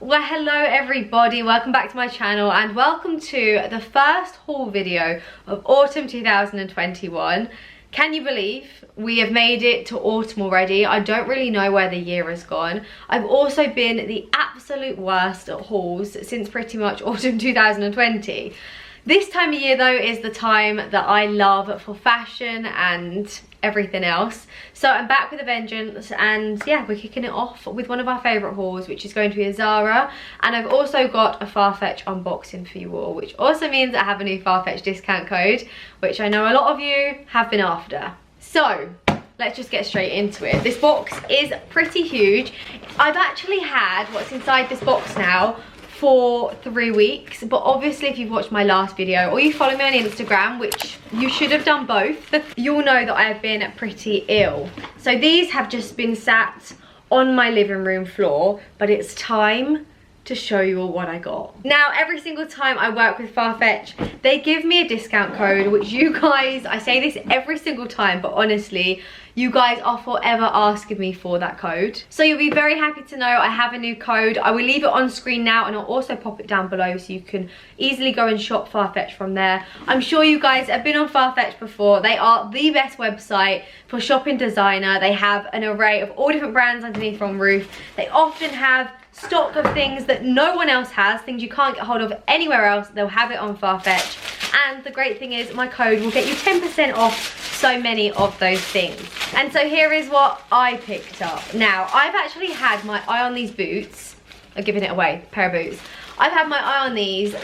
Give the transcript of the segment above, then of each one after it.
Well, hello everybody, welcome back to my channel and welcome to the first haul video of autumn 2021. Can you believe we have made it to autumn already? I don't really know where the year has gone. I've also been the absolute worst at hauls since pretty much autumn 2020. This time of year though is the time that I love for fashion and everything else. So I'm back with a vengeance and yeah, we're kicking it off with one of our favourite hauls, which is going to be a Zara. And I've also got a Farfetch unboxing for you all, which also means I have a new Farfetch discount code, which I know a lot of you have been after. So let's just get straight into it. This box is pretty huge. I've actually had what's inside this box now for 3 weeks, but obviously if you've watched my last video or you follow me on Instagram, which you should have done both, you'll know that I have been pretty ill. So these have just been sat on my living room floor, but it's time to show you all what I got. Now, every single time I work with Farfetch, they give me a discount code, which you guys, I say this every single time, but honestly, you guys are forever asking me for that code. So you'll be very happy to know I have a new code. I will leave it on screen now and I'll also pop it down below so you can easily go and shop Farfetch from there. I'm sure you guys have been on Farfetch before. They are the best website for shopping designer. They have an array of all different brands underneath on Ruched. They often have stock of things that no one else has, things you can't get hold of anywhere else. They'll have it on Farfetch. And the great thing is my code will get you 10% off so many of those things. And so here is what I picked up. Now, I've actually had my eye on these boots. I'm giving it away, pair of boots. I've had my eye on these,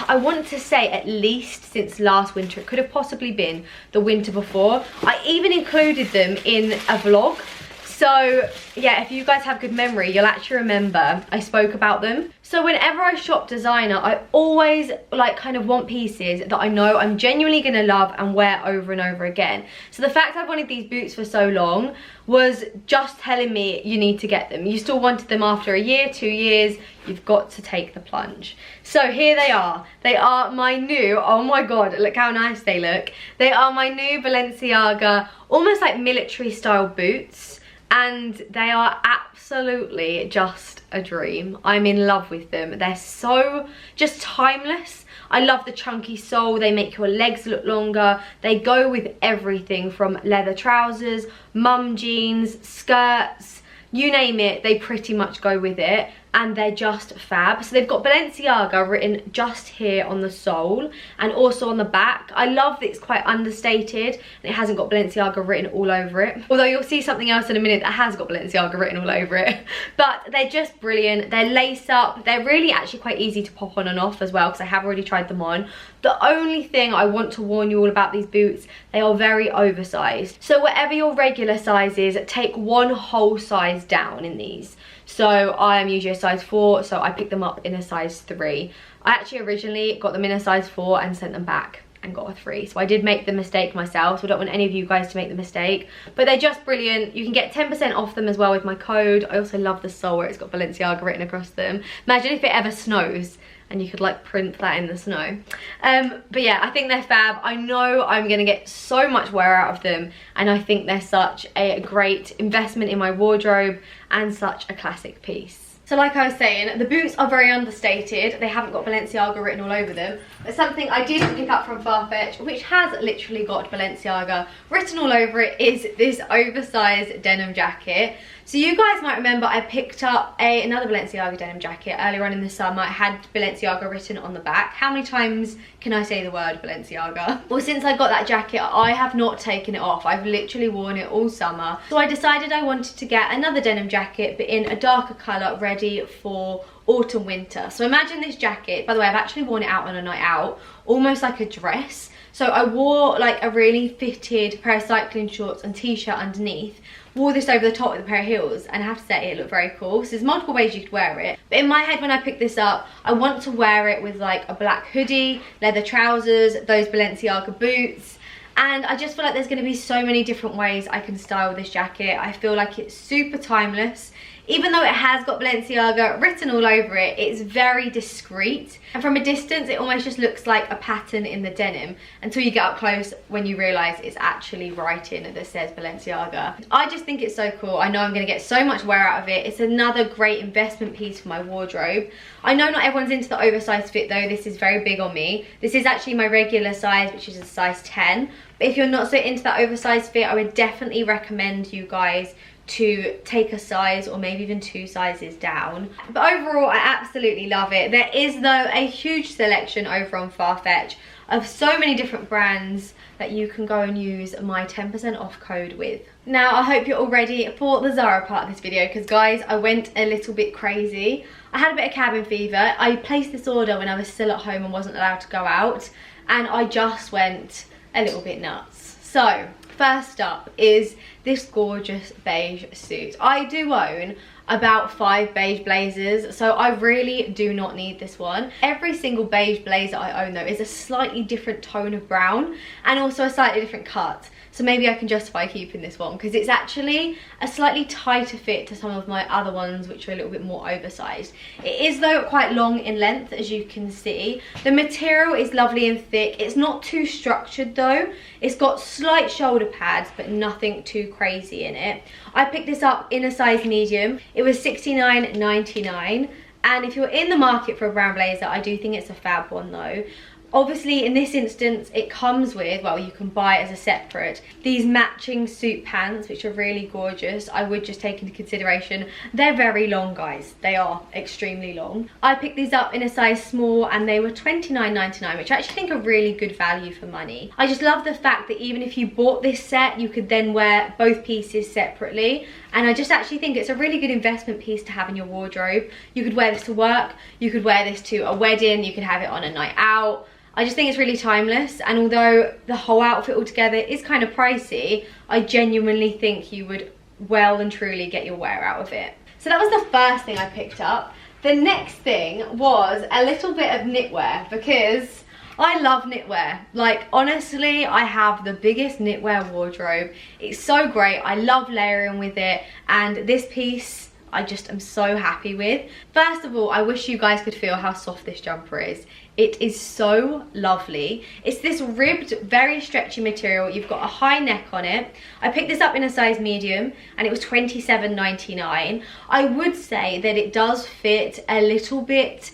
I want to say at least since last winter. It could have possibly been the winter before. I even included them in a vlog. So yeah, if you guys have good memory, you'll actually remember I spoke about them. So whenever I shop designer, I always like kind of want pieces that I know I'm genuinely gonna love and wear over and over again. So the fact I've wanted these boots for so long was just telling me you need to get them. You still wanted them after a year, 2 years, you've got to take the plunge. So here they are. They are my new, oh my god, look how nice they look. They are my new Balenciaga, almost like military style boots. And they are absolutely just a dream. I'm in love with them. They're so just timeless. I love the chunky sole. They make your legs look longer. They go with everything from leather trousers, mum jeans, skirts, you name it, they pretty much go with it. And they're just fab. So they've got Balenciaga written just here on the sole and also on the back. I love that it's quite understated and it hasn't got Balenciaga written all over it. Although you'll see something else in a minute that has got Balenciaga written all over it. But they're just brilliant. They're lace up. They're really actually quite easy to pop on and off as well because I have already tried them on. The only thing I want to warn you all about these boots, they are very oversized. So whatever your regular size is, take one whole size down in these. So I am usually a size 4, so I picked them up in a size 3. I actually originally got them in a size 4 and sent them back and got a 3. So I did make the mistake myself, so I don't want any of you guys to make the mistake. But they're just brilliant. You can get 10% off them as well with my code. I also love the sole where it's got Balenciaga written across them. Imagine if it ever snows and you could like print that in the snow. But yeah, I think they're fab. I know I'm gonna get so much wear out of them and I think they're such a great investment in my wardrobe and such a classic piece. So like I was saying, the boots are very understated. They haven't got Balenciaga written all over them. But something I did pick up from Farfetch, which has literally got Balenciaga written all over it, is this oversized denim jacket. So you guys might remember I picked up another Balenciaga denim jacket earlier on in the summer. It had Balenciaga written on the back. How many times can I say the word Balenciaga? Well, since I got that jacket, I have not taken it off. I've literally worn it all summer. So I decided I wanted to get another denim jacket, but in a darker colour, ready for autumn winter. So imagine this jacket. By the way, I've actually worn it out on a night out, almost like a dress. So I wore like a really fitted pair of cycling shorts and t-shirt underneath, wore this over the top with a pair of heels, and I have to say it looked very cool. So there's multiple ways you could wear it, but in my head when I picked this up, I want to wear it with like a black hoodie, leather trousers, those Balenciaga boots, and I just feel like there's going to be so many different ways I can style this jacket. I feel like it's super timeless. Even though it has got Balenciaga written all over it, it's very discreet. And from a distance, it almost just looks like a pattern in the denim until you get up close when you realise it's actually writing that says Balenciaga. I just think it's so cool. I know I'm going to get so much wear out of it. It's another great investment piece for my wardrobe. I know not everyone's into the oversized fit though. This is very big on me. This is actually my regular size, which is a size 10. But if you're not so into that oversized fit, I would definitely recommend you guys to take a size or maybe even 2 sizes down. But overall, I absolutely love it. There is though a huge selection over on Farfetch of so many different brands that you can go and use my 10% off code with. Now, I hope you're all ready for the Zara part of this video, because guys, I went a little bit crazy. I had a bit of cabin fever. I placed this order when I was still at home and wasn't allowed to go out, and I just went a little bit nuts. So, first up is this gorgeous beige suit. I do own about 5 beige blazers, so I really do not need this one. Every single beige blazer I own though is a slightly different tone of brown and also a slightly different cut. So maybe I can justify keeping this one because it's actually a slightly tighter fit to some of my other ones, which are a little bit more oversized. It is though quite long in length, as you can see. The material is lovely and thick. It's not too structured though. It's got slight shoulder pads, but nothing too crazy in it. I picked this up in a size medium. It was $69.99. And if you're in the market for a brown blazer, I do think it's a fab one though. Obviously, in this instance, it comes with, well, you can buy it as a separate, these matching suit pants, which are really gorgeous. I would just take into consideration, they're very long, guys. They are extremely long. I picked these up in a size small and they were $29.99, which I actually think are really good value for money. I just love the fact that even if you bought this set, you could then wear both pieces separately. And I just actually think it's a really good investment piece to have in your wardrobe. You could wear this to work, you could wear this to a wedding, you could have it on a night out. I just think it's really timeless, and although the whole outfit altogether is kind of pricey, I genuinely think you would well and truly get your wear out of it. So that was the first thing I picked up. The next thing was a little bit of knitwear, because I love knitwear. Like, honestly, I have the biggest knitwear wardrobe. It's so great. I love layering with it, and this piece I just am so happy with. First of all, I wish you guys could feel how soft this jumper is. It is so lovely. It's this ribbed, very stretchy material. You've got a high neck on it. I picked this up in a size medium and it was $27.99. I would say that it does fit a little bit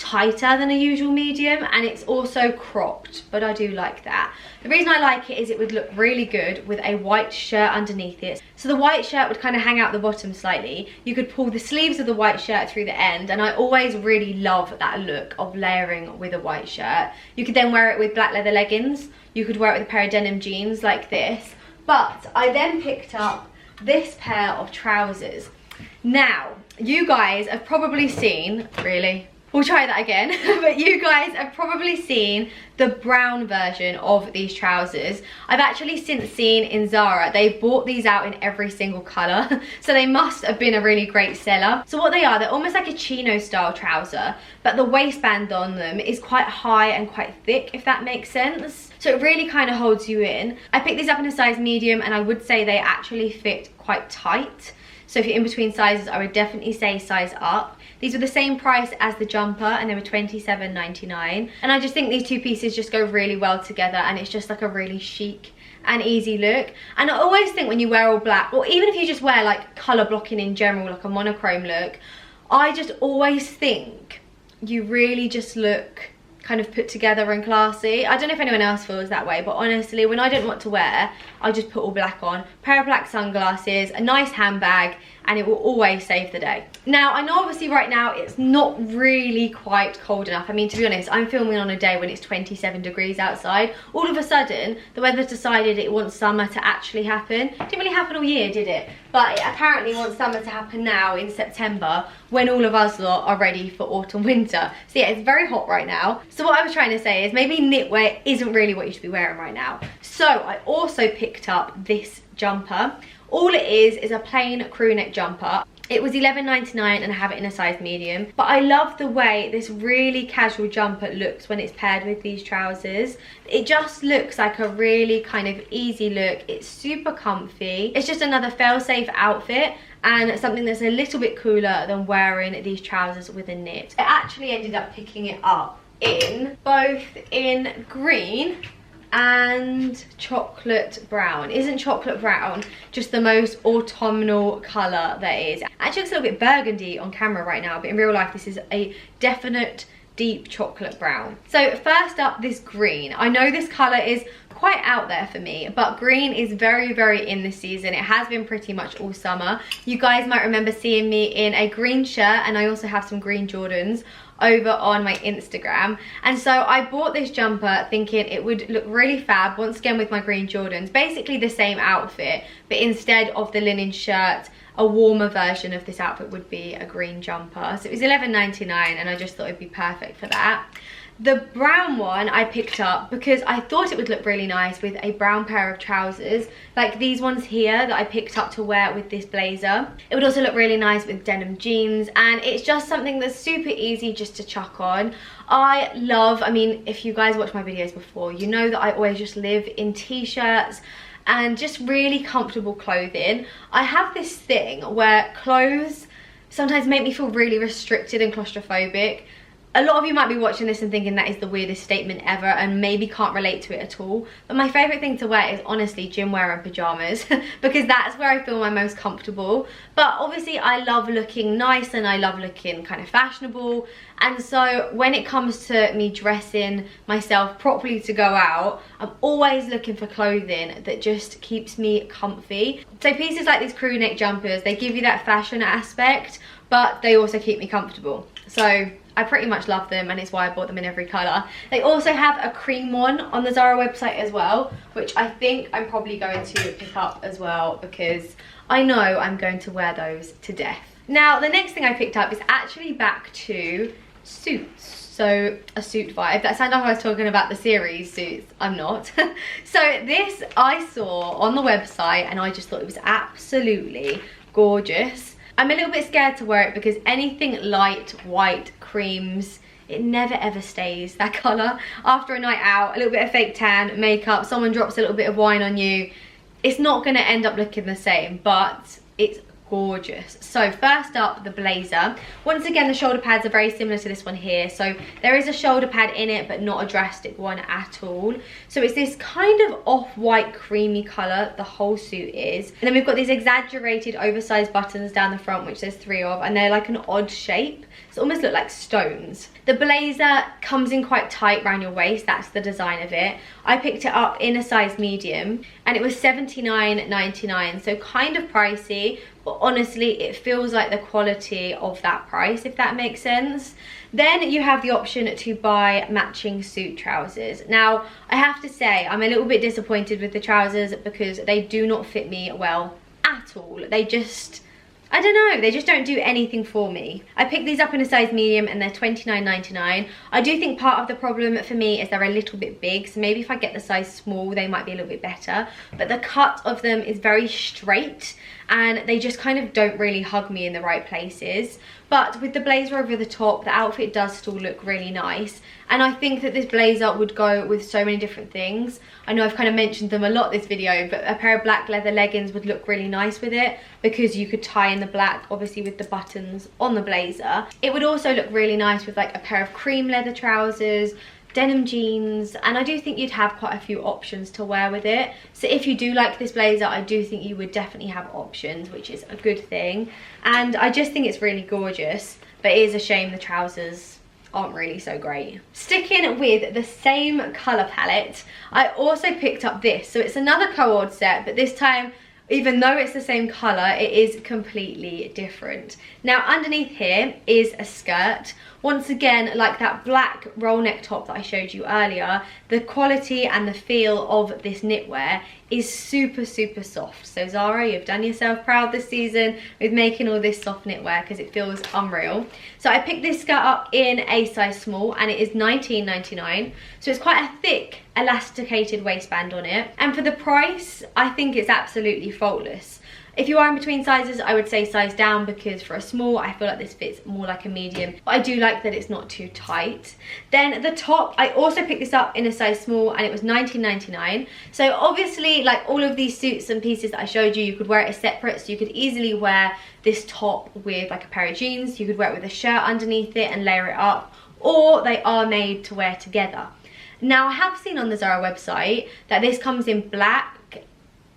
tighter than a usual medium, and it's also cropped, but I do like that. The reason I like it is it would look really good with a white shirt underneath it. So the white shirt would kind of hang out the bottom slightly. You could pull the sleeves of the white shirt through the end, and I always really love that look of layering with a white shirt. You could then wear it with black leather leggings. You could wear it with a pair of denim jeans like this. But I then picked up this pair of trousers. Now, you guys have probably seen, really? We'll try that again. But you guys have probably seen the brown version of these trousers. I've actually since seen in Zara, they've bought these out in every single colour. So they must have been a really great seller. So what they are, they're almost like a chino style trouser, but the waistband on them is quite high and quite thick, if that makes sense. So it really kind of holds you in. I picked these up in a size medium, and I would say they actually fit quite tight. So if you're in between sizes, I would definitely say size up. These were the same price as the jumper, and they were $27.99. And I just think these two pieces just go really well together, and it's just like a really chic and easy look. And I always think when you wear all black, or even if you just wear like colour blocking in general, like a monochrome look, I just always think you really just look kind of put together and classy. I don't know if anyone else feels that way, but honestly, when I don't know what to wear, I just put all black on, pair of black sunglasses, a nice handbag, and it will always save the day. Now, I know obviously right now it's not really quite cold enough. I mean, to be honest, I'm filming on a day when it's 27 degrees outside. All of a sudden, the weather's decided it wants summer to actually happen. It didn't really happen all year, did it? But it apparently wants summer to happen now in September, when all of us lot are ready for autumn winter. So yeah, it's very hot right now. So what I was trying to say is maybe knitwear isn't really what you should be wearing right now. So I also picked up this jumper. All it is a plain crew neck jumper. It was $11.99 and I have it in a size medium. But I love the way this really casual jumper looks when it's paired with these trousers. It just looks like a really kind of easy look. It's super comfy. It's just another fail-safe outfit. and something that's a little bit cooler than wearing these trousers with a knit. I actually ended up picking it up in both in green and chocolate brown. Isn't chocolate brown just the most autumnal colour there is? It actually looks a little bit burgundy on camera right now, but in real life this is a definite deep chocolate brown. So first up, this green. I know this colour is quite out there for me, but green is very, very in this season. It has been pretty much all summer. You guys might remember seeing me in a green shirt, and I also have some green Jordans over on my Instagram. And so I bought this jumper thinking it would look really fab, once again with my green Jordans. Basically the same outfit, but instead of the linen shirt, a warmer version of this outfit would be a green jumper. So it was $11.99, and I just thought it'd be perfect for that. The brown one I picked up because I thought it would look really nice with a brown pair of trousers, like these ones here that I picked up to wear with this blazer. It would also look really nice with denim jeans, and it's just something that's super easy just to chuck on. I mean, if you guys watch my videos before, you know that I always just live in t-shirts and just really comfortable clothing. I have this thing where clothes sometimes make me feel really restricted and claustrophobic. A lot of you might be watching this and thinking that is the weirdest statement ever and maybe can't relate to it at all. But my favourite thing to wear is honestly gym wear and pyjamas because that's where I feel my most comfortable. But obviously I love looking nice and I love looking kind of fashionable. And so when it comes to me dressing myself properly to go out, I'm always looking for clothing that just keeps me comfy. So pieces like these crew neck jumpers, they give you that fashion aspect, but they also keep me comfortable. So I pretty much love them, and it's why I bought them in every colour. They also have a cream one on the Zara website as well, which I think I'm probably going to pick up as well because I know I'm going to wear those to death. Now, the next thing I picked up is actually back to suits. So a suit vibe. That sounded like I was talking about the series suits. I'm not. So this I saw on the website and I just thought it was absolutely gorgeous. I'm a little bit scared to wear it because anything light, white, creams, it never ever stays that colour. After a night out, a little bit of fake tan, makeup, someone drops a little bit of wine on you, it's not going to end up looking the same, but it's gorgeous. So first up, the blazer. Once again, the shoulder pads are very similar to this one here. So there is a shoulder pad in it, but not a drastic one at all. So it's this kind of off-white creamy colour, the whole suit is. And then we've got these exaggerated oversized buttons down the front, which there's 3 of, and they're like an odd shape. So almost look like stones. The blazer comes in quite tight around your waist. That's the design of it. I picked it up in a size medium and it was $79.99, so kind of pricey, but honestly it feels like the quality of that price, if that makes sense. Then you have the option to buy matching suit trousers. Now I have to say I'm a little bit disappointed with the trousers because they do not fit me well at all. They just, I don't know, they just don't do anything for me. I picked these up in a size medium and they're $29.99. I do think part of the problem for me is they're a little bit big, so maybe if I get the size small they might be a little bit better. But the cut of them is very straight and they just kind of don't really hug me in the right places. But with the blazer over the top, the outfit does still look really nice. And I think that this blazer would go with so many different things. I know I've kind of mentioned them a lot this video, but a pair of black leather leggings would look really nice with it because you could tie in the black, obviously with the buttons on the blazer. It would also look really nice with like a pair of cream leather trousers, denim jeans, and I do think you'd have quite a few options to wear with it. So if you do like this blazer, I do think you would definitely have options, which is a good thing. And I just think it's really gorgeous, but it is a shame the trousers aren't really so great. Sticking with the same colour palette, I also picked up this. So it's another co-ord set, but this time, even though it's the same colour, it is completely different. Now underneath here is a skirt. Once again, like that black roll neck top that I showed you earlier, the quality and the feel of this knitwear is super, super soft. So Zara, you've done yourself proud this season with making all this soft knitwear because it feels unreal. So I picked this skirt up in a size small and it is $19.99. So it's quite a thick, elasticated waistband on it. And for the price, I think it's absolutely faultless. If you are in between sizes, I would say size down, because for a small, I feel like this fits more like a medium. But I do like that it's not too tight. Then the top, I also picked this up in a size small, and it was $19.99. So obviously, like all of these suits and pieces that I showed you, you could wear it as separate. So you could easily wear this top with like a pair of jeans. You could wear it with a shirt underneath it and layer it up. Or they are made to wear together. Now, I have seen on the Zara website that this comes in black,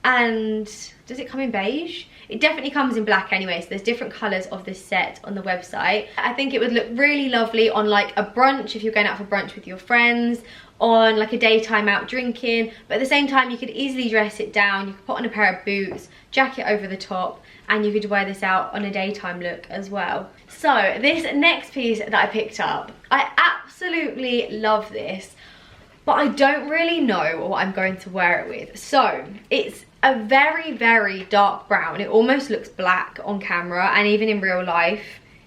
and does it come in beige? It definitely comes in black anyway, so there's different colours of this set on the website. I think it would look really lovely on like a brunch, if you're going out for brunch with your friends, on like a daytime out drinking, but at the same time you could easily dress it down. You could put on a pair of boots, jacket over the top, and you could wear this out on a daytime look as well. So this next piece that I picked up, I absolutely love this, but I don't really know what I'm going to wear it with. So it's a very, very dark brown. It almost looks black on camera, and even in real life,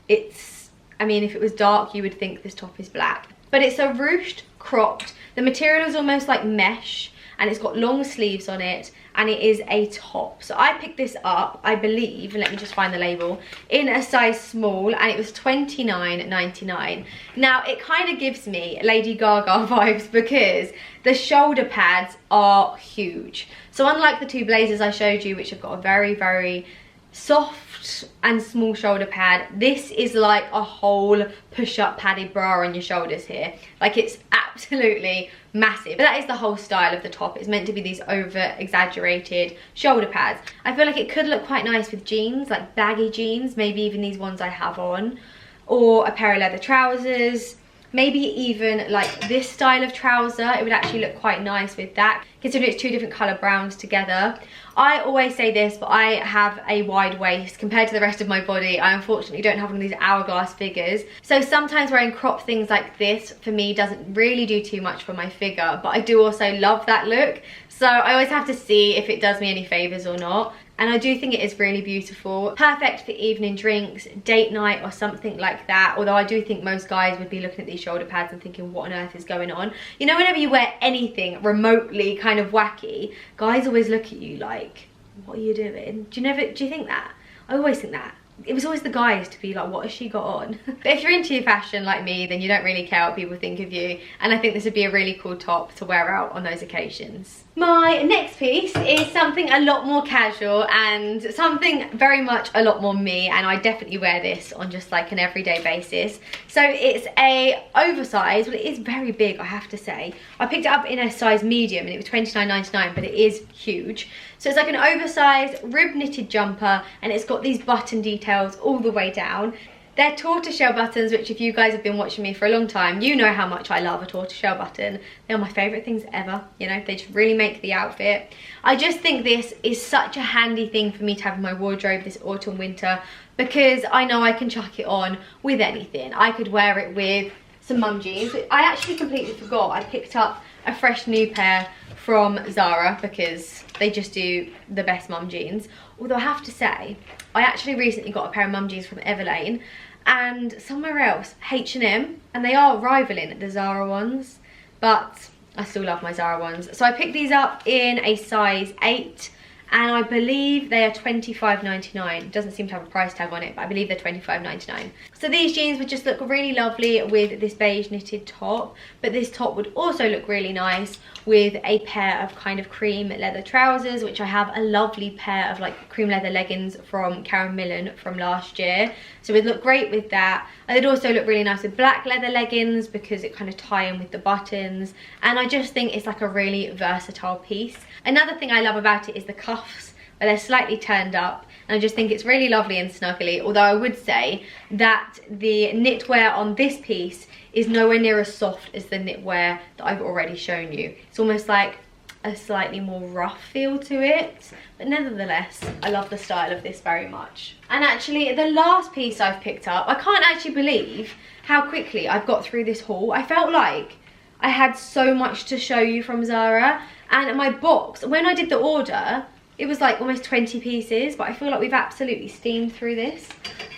it's, I mean, if it was dark, you would think this top is black. But it's a ruched cropped. The material is almost like mesh, and it's got long sleeves on it, and it is a top. So I picked this up, I believe, and let me just find the label, in a size small, and it was $29.99. Now, it kind of gives me Lady Gaga vibes, because the shoulder pads are huge. So unlike the two blazers I showed you, which have got a very, very soft and small shoulder pad, this is like a whole push-up padded bra on your shoulders here. Like, it's absolutely massive. But that is the whole style of the top. It's meant to be these over exaggerated shoulder pads. I feel like it could look quite nice with jeans, like baggy jeans, maybe even these ones I have on, or a pair of leather trousers, maybe even like this style of trouser. It would actually look quite nice with that, considering it's two different colour browns together. I always say this, but I have a wide waist compared to the rest of my body. I unfortunately don't have one of these hourglass figures. So sometimes wearing crop things like this, for me, doesn't really do too much for my figure. But I do also love that look. So I always have to see if it does me any favours or not. And I do think it is really beautiful. Perfect for evening drinks, date night or something like that. Although I do think most guys would be looking at these shoulder pads and thinking, what on earth is going on? You know, whenever you wear anything remotely kind of wacky, guys always look at you like, what are you doing? Do you think that? I always think that. It was always the guys to be like, what has she got on? But if you're into your fashion like me, then you don't really care what people think of you. And I think this would be a really cool top to wear out on those occasions. My next piece is something a lot more casual and something very much a lot more me, and I definitely wear this on just like an everyday basis. So it's a oversized, well, it is very big, I have to say. I picked it up in a size medium and it was $29.99, but it is huge. So it's like an oversized rib knitted jumper, and it's got these button details all the way down. They're tortoiseshell buttons, which if you guys have been watching me for a long time, you know how much I love a tortoiseshell button. They are my favourite things ever, you know, they just really make the outfit. I just think this is such a handy thing for me to have in my wardrobe this autumn winter, because I know I can chuck it on with anything. I could wear it with some mum jeans. I actually completely forgot I picked up a fresh new pair from Zara, because they just do the best mum jeans. Although I have to say, I actually recently got a pair of mum jeans from Everlane, and somewhere else, H&M, and they are rivaling the Zara ones, but I still love my Zara ones. So I picked these up in a size 8, and I believe they are $25.99. It doesn't seem to have a price tag on it, but I believe they're $25.99. So these jeans would just look really lovely with this beige knitted top, but this top would also look really nice with a pair of kind of cream leather trousers, which I have a lovely pair of like cream leather leggings from Karen Millen from last year. So it would look great with that. And it'd also look really nice with black leather leggings, because it kind of tie in with the buttons. And I just think it's like a really versatile piece. Another thing I love about it is the cuffs, where they're slightly turned up, and I just think it's really lovely and snuggly. Although I would say that the knitwear on this piece is nowhere near as soft as the knitwear that I've already shown you. It's almost like a slightly more rough feel to it, but nevertheless, I love the style of this very much. And actually, the last piece I've picked up, I can't actually believe how quickly I've got through this haul. I felt like I had so much to show you from Zara, and my box, when I did the order, it was like almost 20 pieces, but I feel like we've absolutely steamed through this.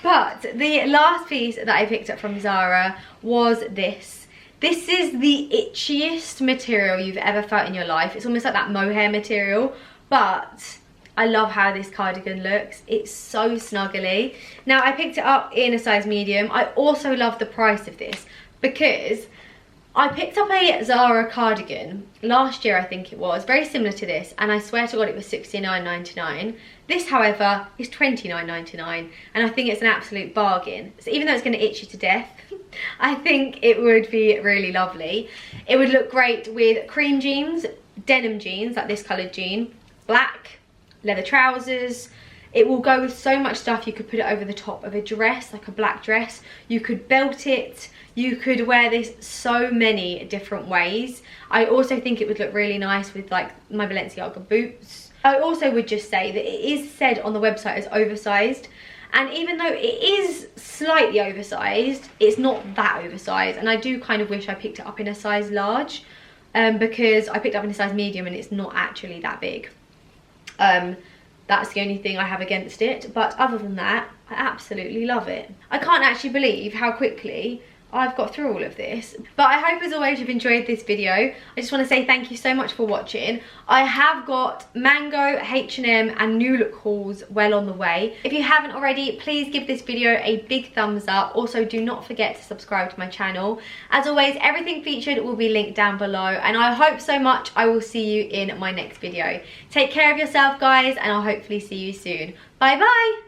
But the last piece that I picked up from Zara was this. This is the itchiest material you've ever felt in your life. It's almost like that mohair material, but I love how this cardigan looks. It's so snuggly. Now, I picked it up in a size medium. I also love the price of this because I picked up a Zara cardigan last year, I think it was, very similar to this, and I swear to God it was $69.99. This, however, is $29.99, and I think it's an absolute bargain. So even though it's going to itch you to death, I think it would be really lovely. It would look great with cream jeans, denim jeans, like this coloured jean, black, leather trousers. It will go with so much stuff. You could put it over the top of a dress, like a black dress. You could belt it. You could wear this so many different ways. I also think it would look really nice with like my Balenciaga boots. I also would just say that it is said on the website as oversized. And even though it is slightly oversized, it's not that oversized. And I do kind of wish I picked it up in a size large because I picked it up in a size medium and it's not actually that big. That's the only thing I have against it. But other than that, I absolutely love it. I can't actually believe how quickly I've got through all of this. But I hope as always you've enjoyed this video. I just want to say thank you so much for watching. I have got Mango, H&M and New Look hauls well on the way. If you haven't already, please give this video a big thumbs up. Also, do not forget to subscribe to my channel. As always, everything featured will be linked down below, and I hope so much I will see you in my next video. Take care of yourself, guys, and I'll hopefully see you soon. Bye bye.